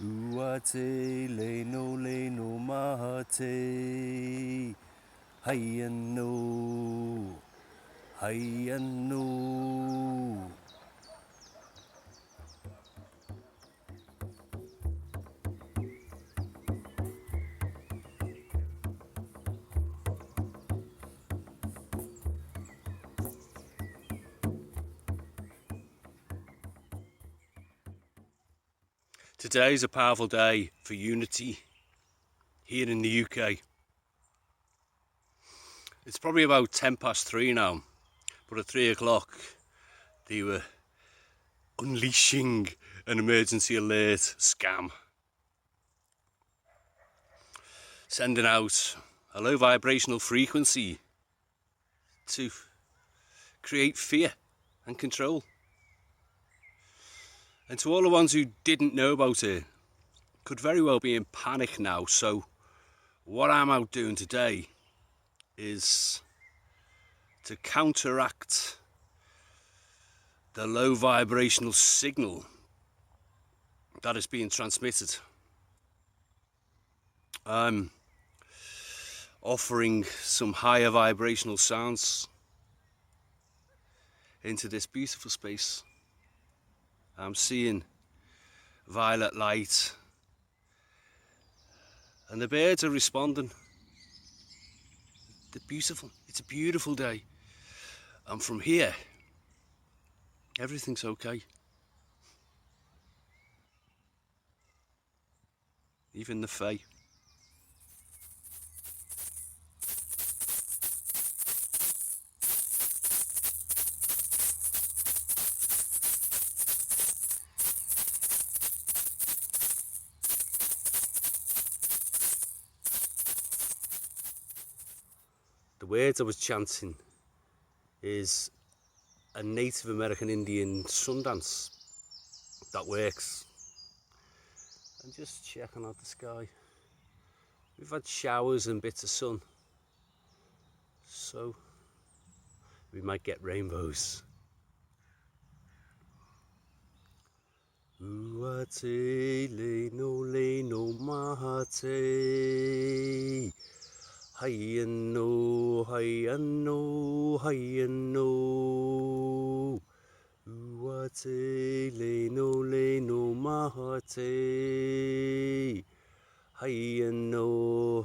Uate leno mahate. Hayano. Hayano. Today is a powerful day for unity here in the UK. It's probably about 3:10 now, but at 3 o'clock they were unleashing an emergency alert scam, sending out a low vibrational frequency to create fear and control. And to all the ones who didn't know about it, could very well be in panic now. So what I'm out doing today is to counteract the low vibrational signal that is being transmitted. I'm offering some higher vibrational sounds into this beautiful space. I'm seeing violet light and the birds are responding. They're beautiful. It's a beautiful day. And from here, everything's okay. Even the fae. The words I was chanting is a Native American Indian sun dance that works. And just checking out the sky. We've had showers and bits of sun, so we might get rainbows. Uate leno mahate. Hayano, hayano, hayano. Uate leno mahate. Hayano,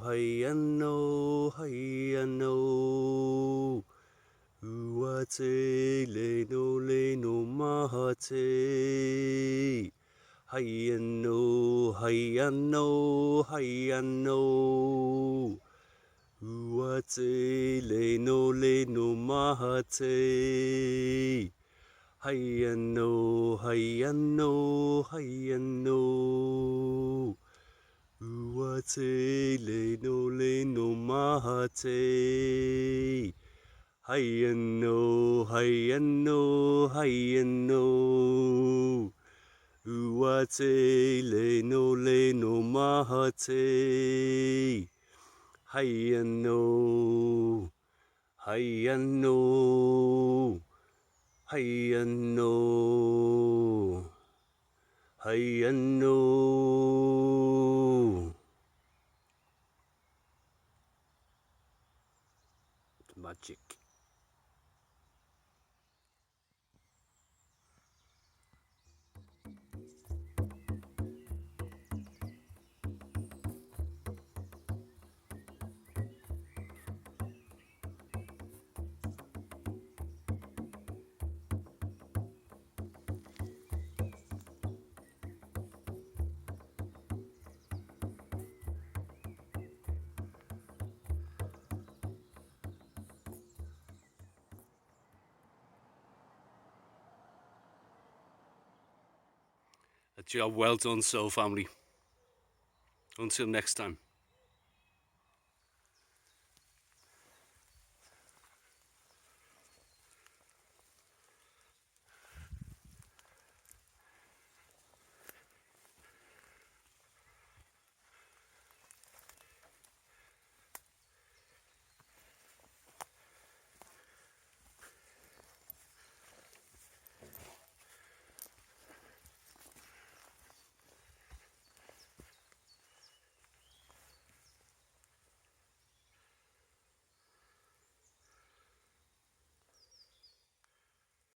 hayano, hayano. Uate leno mahate. Hayano, hayano, hayano. Uate leno mahate. Hayano, hayano, hayano. Uate leno mahate. Hayano, hayano, hayano. Uate leno mahate. Hayano, hayano, hayano, hayano. It's magic. A job well done, soul family. Until next time.